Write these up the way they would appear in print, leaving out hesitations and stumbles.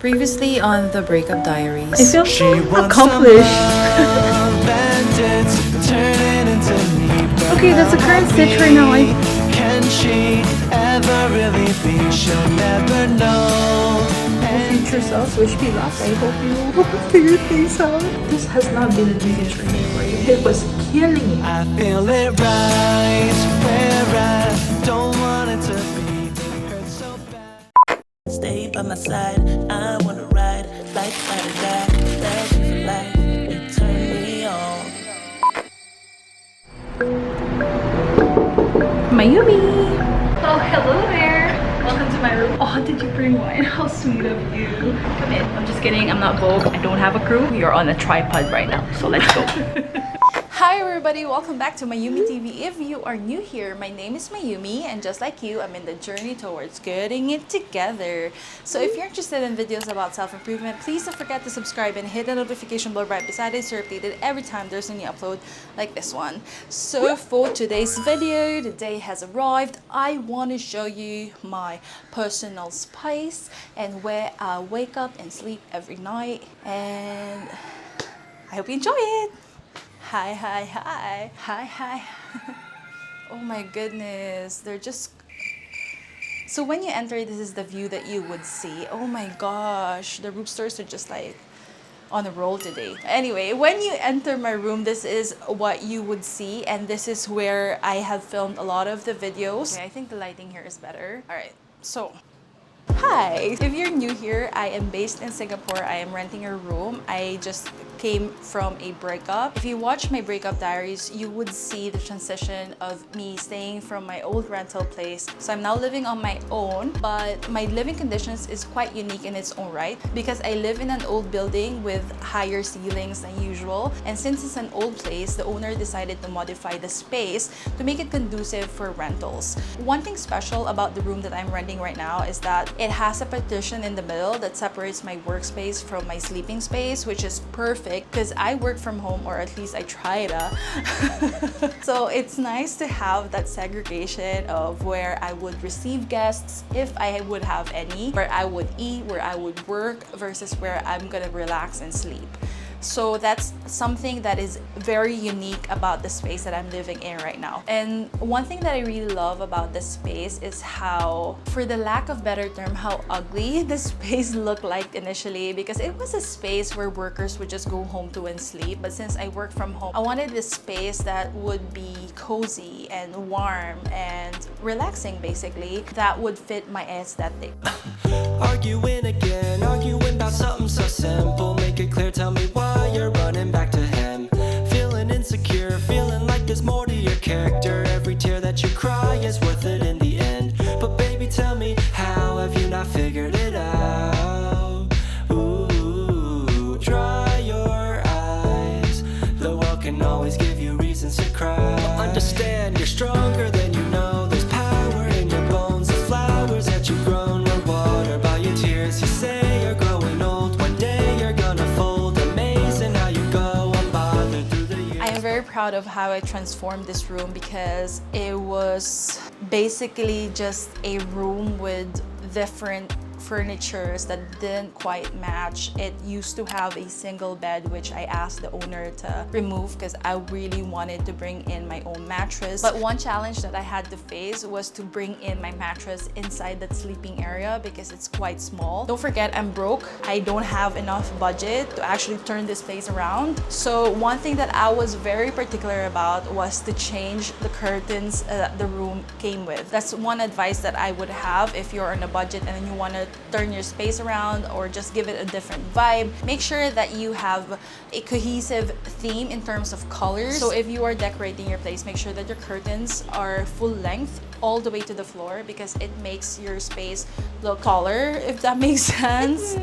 Previously on the Breakup Diaries. I feel so accomplished. Okay, that's the current stitch right now. Can she ever really be? She'll never know. Future self, wish me luck. I hope you figure things out. This has not been an easy journey for you. It was killing me. I feel it right where I don't want it to be. It hurts so bad. Stay by my side. I wanna ride like side to side. That's for life. You turn me on. Mayumi! Oh, hello there! Welcome to my room. Oh, did you bring wine? How sweet of you. Come in. I'm just kidding. I'm not Vogue. I don't have a crew. You're on a tripod right now. So let's go. Hi everybody, welcome back to Mayumi TV. If you are new here, my name is Mayumi, and just like you, I'm in the journey towards getting it together. So if you're interested in videos about self-improvement, please don't forget to subscribe and hit the notification bell right beside it so you're updated every time there's a new upload like this one. So for today's video, the day has arrived. I want to show you my personal space and where I wake up and sleep every night, and I hope you enjoy it. Hi, hi, hi. Hi, hi. Oh my goodness. They're just... So when you enter, this is the view that you would see. Oh my gosh. The roosters are just like on a roll today. Anyway, when you enter my room, this is what you would see. And this is where I have filmed a lot of the videos. Okay, I think the lighting here is better. All right, so... Hi! If you're new here, I am based in Singapore. I am renting a room. I just came from a breakup. If you watch my breakup diaries, you would see the transition of me staying from my old rental place. So I'm now living on my own, but my living conditions is quite unique in its own right because I live in an old building with higher ceilings than usual. And since it's an old place, the owner decided to modify the space to make it conducive for rentals. One thing special about the room that I'm renting right now is that it has a partition in the middle that separates my workspace from my sleeping space, which is perfect because I work from home, or at least I try to. So it's nice to have that segregation of where I would receive guests, if I would have any, where I would eat, where I would work, versus where I'm gonna relax and sleep. So that's something that is very unique about the space that I'm living in right now. And one thing that I really love about this space is how, for the lack of better term, how ugly the space looked like initially, because it was a space where workers would just go home to and sleep. But since I work from home, I wanted this space that would be cozy and warm and relaxing, basically, that would fit my aesthetic. Arguing again, arguing about something so simple. Make it clear, tell me why you're running back to him. Feeling insecure, feeling like there's more to your character. Every tear that you cry is worth it in the end. But baby, tell me, how have you not figured it out? Ooh, dry your eyes. The world can always give you reasons to cry. But understand, you're stronger than you know. There's power in your bones. The flowers that you've grown were watered by your tears. You say you're growing old. One day you're gonna fold. Amazing how you go unbothered through the years. I am very proud of how I transformed this room because it was basically just a room with different furnitures that didn't quite match. It used to have a single bed, which I asked the owner to remove because I really wanted to bring in my own mattress. But one challenge that I had to face was to bring in my mattress inside that sleeping area because it's quite small. Don't forget, I'm broke. I don't have enough budget to actually turn this place around. So one thing that I was very particular about was to change the curtains that the room came with. That's one advice that I would have if you're on a budget and you want to turn your space around or just give it a different vibe. Make sure that you have a cohesive theme in terms of colors. So if you are decorating your place, make sure that your curtains are full length all the way to the floor because it makes your space look taller, if that makes sense.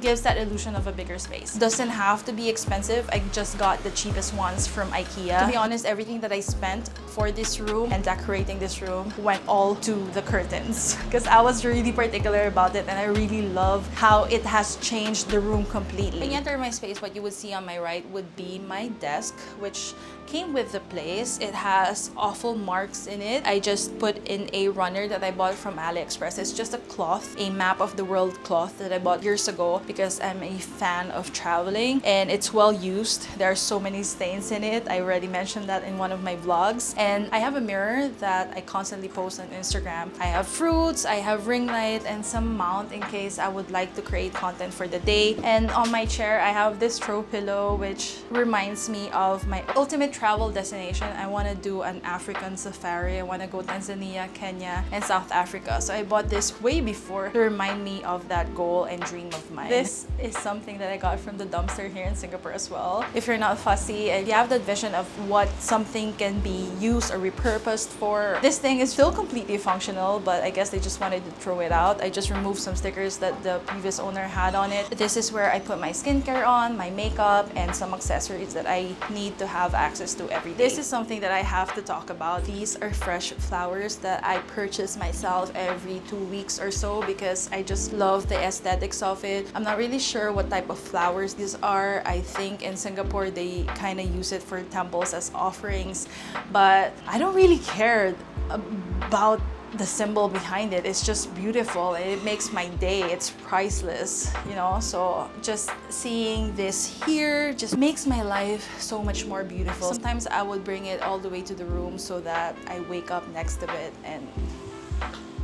gives that illusion of a bigger space. Doesn't have to be expensive. I just got the cheapest ones from IKEA. To be honest, everything that I spent for this room and decorating this room went all to the curtains because I was really particular about it and I really love how it has changed the room completely. When you enter my space, what you would see on my right would be my desk, which came with the place. It has awful marks in it. I just put in a runner that I bought from AliExpress. It's just a cloth, a map of the world cloth that I bought years ago because I'm a fan of traveling and it's well used. There are so many stains in it. I already mentioned that in one of my vlogs. And I have a mirror that I constantly post on Instagram. I have fruits, I have ring light, and some mount in case I would like to create content for the day. And on my chair, I have this throw pillow, which reminds me of my ultimate travel destination. I want to do an African safari. I want to go Tanzania, Kenya, and South Africa. So I bought this way before to remind me of that goal and dream of mine. This is something that I got from the dumpster here in Singapore as well. If you're not fussy and you have that vision of what something can be used or repurposed for, this thing is still completely functional, but I guess they just wanted to throw it out. I just removed some stickers that the previous owner had on it. This is where I put my skincare on, my makeup, and some accessories that I need to have access to every day. This is something that I have to talk about. These are fresh flowers that I purchase myself every 2 weeks or so because I just love the aesthetics of it. I'm not really sure what type of flowers these are. I think in Singapore they kind of use it for temples as offerings, but I don't really care about the symbol behind it. It's just beautiful. It makes my day. It's priceless, you know? So just seeing this here just makes my life so much more beautiful. Sometimes I would bring it all the way to the room so that I wake up next to it and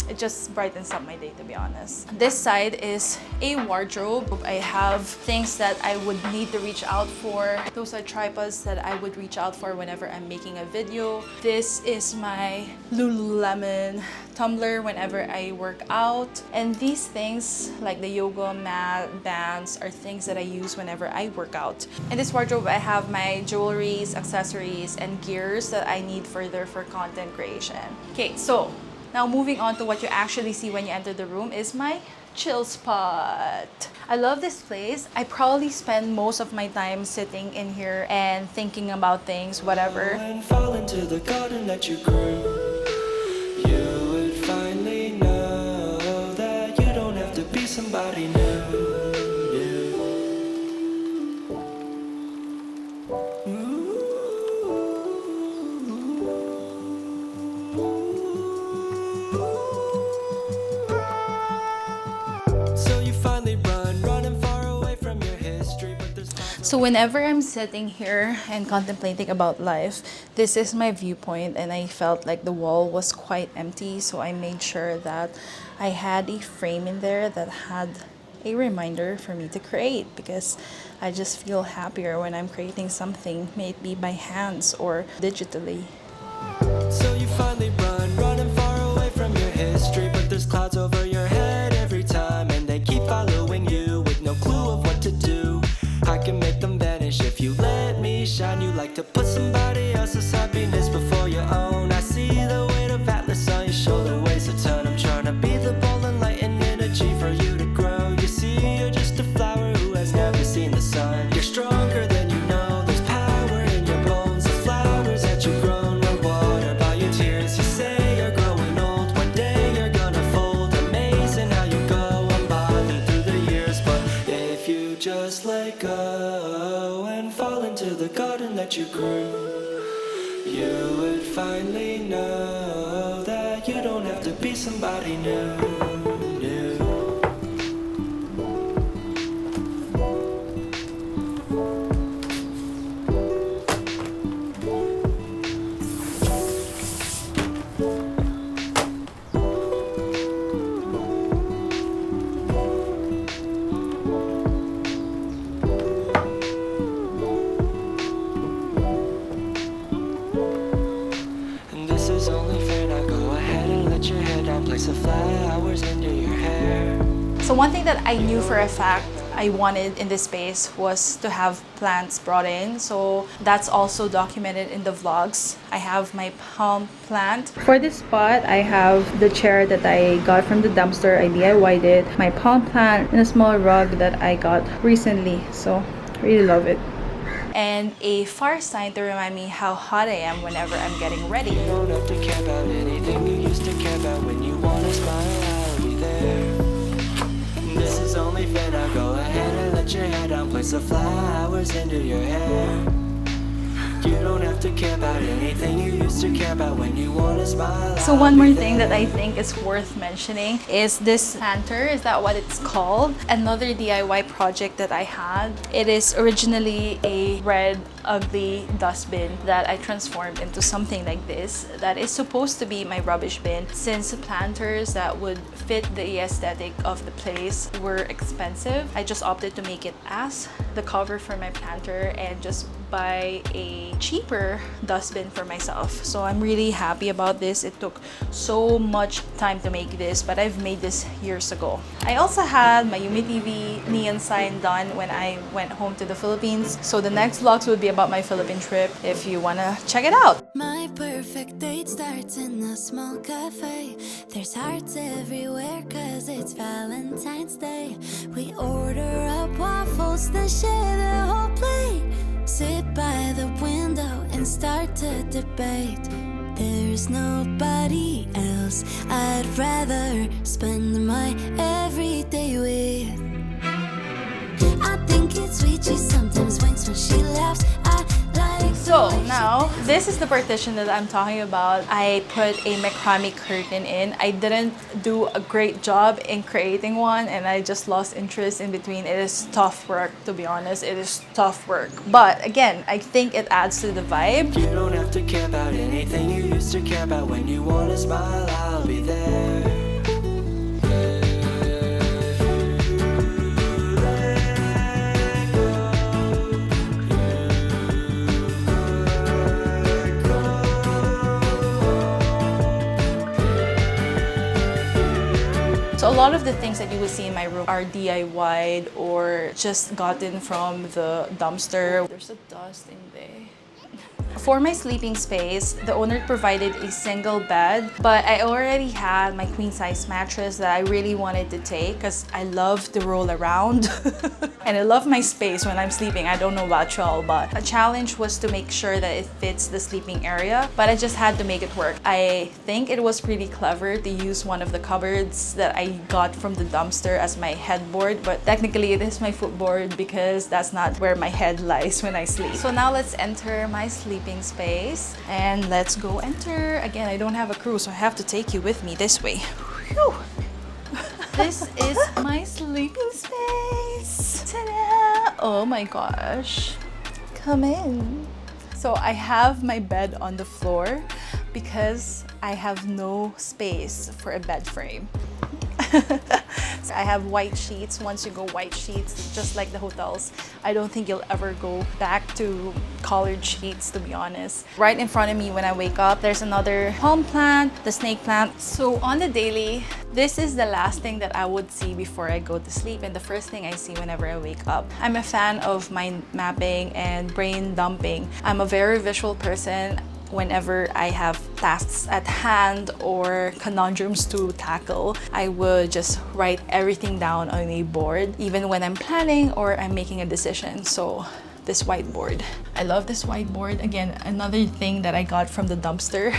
it just brightens up my day, to be honest. This side is a wardrobe. I have things that I would need to reach out for. Those are tripods that I would reach out for whenever I'm making a video. This is my Lululemon tumbler whenever I work out. And these things, like the yoga mat, bands, are things that I use whenever I work out. In this wardrobe, I have my jewelries, accessories, and gears that I need further for content creation. Okay, so now moving on to what you actually see when you enter the room is my chill spot. I love this place. I probably spend most of my time sitting in here and thinking about things, whatever. And fall into the garden that you grew, you would finally know that you don't have to be somebody new. So whenever I'm sitting here and contemplating about life, this is my viewpoint, and I felt like the wall was quite empty, so I made sure that I had a frame in there that had a reminder for me to create, because I just feel happier when I'm creating something, may it be by hands or digitally. So you finally running far away from your history, but there's clouds over your head every time, and they keep following you with no clue of what to do. I can make them vanish if you let me shine. You like to put somebody else's happiness before your own. I see the weight of Atlas on your shoulder, weighs a ton. I'm trying to be the ball and light and energy for you to grow. You see, you're just a flower who has never seen the sun. You're stronger than you know. There's power in your bones. The flowers that you've grown were watered by your tears. You say you're growing old. One day you're gonna fold. Amazing how you go unbothered through the years. But if you just let go and fall into the garden that you grew, you would finally know that you don't have to be somebody new. So one thing that I knew for a fact I wanted in this space was to have plants brought in. So that's also documented in the vlogs. I have my palm plant. For this spot, I have the chair that I got from the dumpster. I DIY'd it, my palm plant, and a small rug that I got recently. So really love it. And a fire sign to remind me how hot I am whenever I'm getting ready. You don't have to care about anything you used to care about. When you wanna smile, I'll be there. This is only fair, now go ahead and let your hair down. Place the flowers into your hair. You don't have to care about anything you used to care about. When you wanna smile, So one more thing that I think is worth mentioning is this planter. Is that what it's called? Another DIY project that I had. It is originally a red ugly dustbin that I transformed into something like this that is supposed to be my rubbish bin. Since planters that would fit the aesthetic of the place were expensive, I just opted to make it as the cover for my planter and just buy a cheaper dustbin for myself. So I'm really happy about this. It took so much time to make this, but I've made this years ago. I also had my Mayumi TV neon sign done when I went home to the Philippines. So the next vlogs would be about my Philippine trip if you wanna check it out. My perfect date starts in a small cafe. There's hearts everywhere cause it's Valentine's Day. We order up waffles, then share the whole plate. Sit by the window and start to debate. There's nobody else I'd rather spend my everyday with. I think it's sweet, she sometimes winks when she laughs. I like. So now, this is the partition that I'm talking about. I put a macrame curtain in. I didn't do a great job in creating one and I just lost interest in between. It is tough work, to be honest. It is tough work. But again, I think it adds to the vibe. You don't have to care about anything you used to care about. When you wanna smile, I'll be there. So a lot of the things that you will see in my room are DIY'd or just gotten from the dumpster. There's a dust in there. For my sleeping space, the owner provided a single bed, but I already had my queen size mattress that I really wanted to take because I love to roll around and I love my space when I'm sleeping. I don't know about y'all, but a challenge was to make sure that it fits the sleeping area, but I just had to make it work. I think it was pretty clever to use one of the cupboards that I got from the dumpster as my headboard, but technically it is my footboard because that's not where my head lies when I sleep. So now let's enter my sleeping space and let's go enter. Again, I don't have a crew, so I have to take you with me this way. Whew. This is my sleeping space. Ta-da! Oh my gosh. Come in. So I have my bed on the floor because I have no space for a bed frame. So I have white sheets. Once you go white sheets, just like the hotels, I don't think you'll ever go back to colored sheets, to be honest. Right in front of me when I wake up, there's another palm plant, the snake plant. So on the daily, this is the last thing that I would see before I go to sleep and the first thing I see whenever I wake up. I'm a fan of mind mapping and brain dumping. I'm a very visual person. Whenever I have tasks at hand or conundrums to tackle, I would just write everything down on a board, even when I'm planning or I'm making a decision. So this whiteboard. I love this whiteboard. Again, another thing that I got from the dumpster.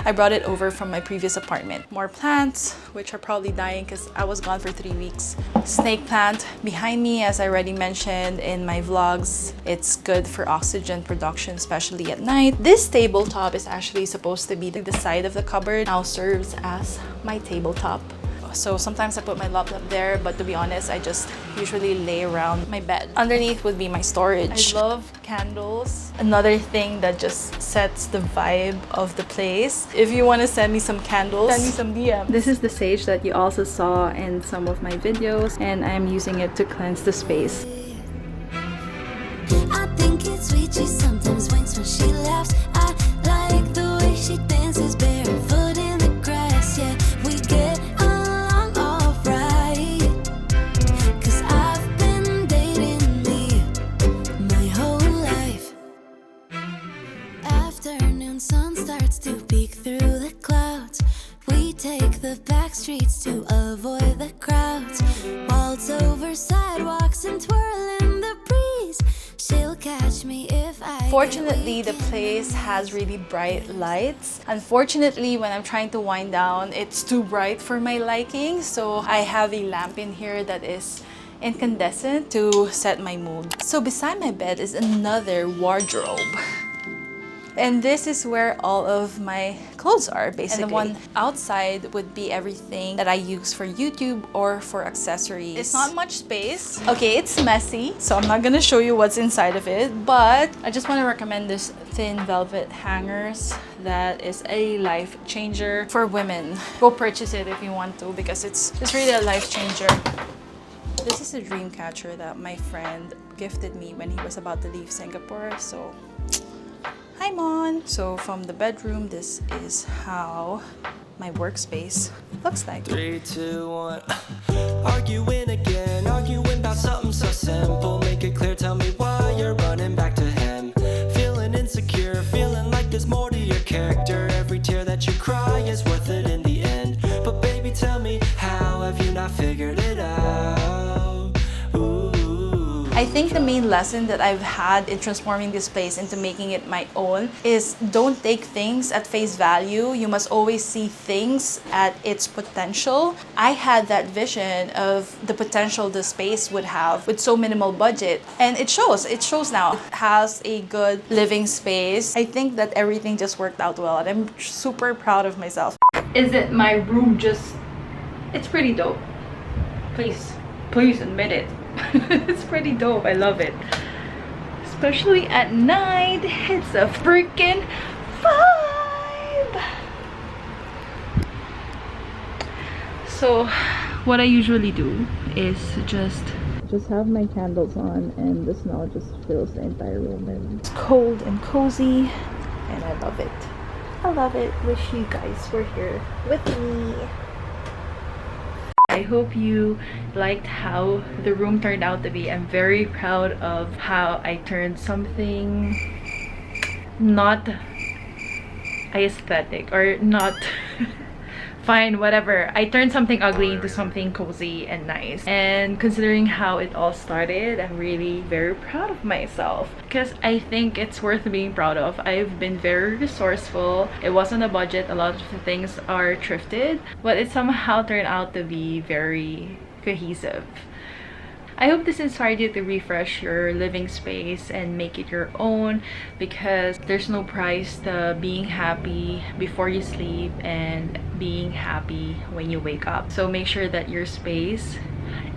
I brought it over from my previous apartment. More plants, which are probably dying because I was gone for 3 weeks. Snake plant behind me, as I already mentioned in my vlogs. It's good for oxygen production, especially at night. This tabletop is actually supposed to be the side of the cupboard. Now serves as my tabletop. So sometimes I put my laptop there, but to be honest, I just usually lay around my bed. Underneath would be my storage. I love candles. Another thing that just sets the vibe of the place. If you want to send me some candles, send me some DM. This is the sage that you also saw in some of my videos, and I'm using it to cleanse the space. I think it's sweet, she sometimes winks when she laughs. I like the way she dances barefoot in the grass. Yeah, we get along alright. 'Cause I've been crowds. Waltz over sidewalks and twirl in the breeze. She'll catch me if I Fortunately, the place has really bright lights. Unfortunately, when I'm trying to wind down, it's too bright for my liking. So I have a lamp in here that is incandescent to set my mood. So beside my bed is another wardrobe. And this is where all of my clothes are, basically. And the one outside would be everything that I use for YouTube or for accessories. It's not much space. Okay, it's messy, so I'm not gonna show you what's inside of it, but I just want to recommend this thin velvet hangers. That is a life changer for women. Go purchase it if you want to, because it's really a life changer. This is a dream catcher that my friend gifted me when he was about to leave Singapore, so hi, Mon! So from the bedroom, this is how my workspace looks like. 3, 2, 1. Arguing again, arguing about something so simple. Make it clear, tell me why you're running back to him. Feeling insecure, feeling like there's more to your character. Every tear that you cry is worth it in the end. But baby, tell me, how have you not figured it out? Ooh. I think the main lesson that I've had in transforming this place into making it my own is don't take things at face value. You must always see things at its potential. I had that vision of the potential the space would have with so minimal budget, and it shows. It shows now. It has a good living space. I think that everything just worked out well, and I'm super proud of myself. Isn't my room just... It's pretty dope. Please admit it. It's pretty dope. I love it. Especially at night. It's a freaking vibe. So what I usually do is just have my candles on, and the smell just fills the entire room, and it's cold and cozy, and I love it. I love it. Wish you guys were here with me. I hope you liked how the room turned out to be. I'm very proud of how I turned something not aesthetic or not fine, whatever. I turned something ugly into something cozy and nice. And considering how it all started, I'm really very proud of myself, because I think it's worth being proud of. I've been very resourceful. It wasn't a budget. A lot of the things are thrifted, but it somehow turned out to be very cohesive. I hope this inspired you to refresh your living space and make it your own, because there's no price to being happy before you sleep and being happy when you wake up. So make sure that your space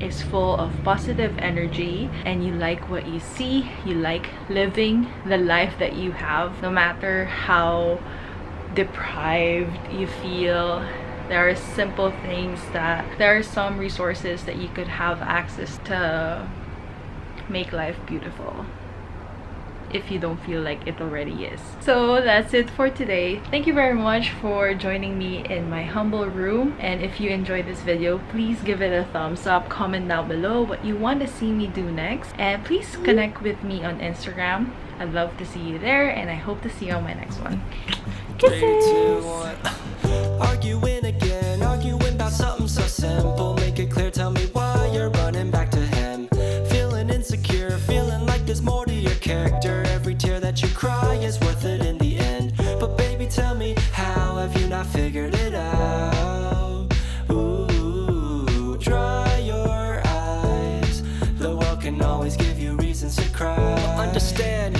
is full of positive energy and you like what you see. You like living the life that you have, no matter how deprived you feel. There are simple things that there are some resources that you could have access to make life beautiful if you don't feel like it already is. So that's it for today. Thank you very much for joining me in my humble room, and if you enjoyed this video, please give it a thumbs up, comment down below what you want to see me do next, and please connect with me on Instagram. I'd love to see you there, and I hope to see you on my next one. 3, 2, 1. Arguing again, arguing about something so simple. Make it clear, tell me why you're running back to him. Feeling insecure, feeling like there's more to your character. Every tear that you cry is worth it in the end. But baby, tell me, how have you not figured it out? Ooh, dry your eyes. The world can always give you reasons to cry. Understand,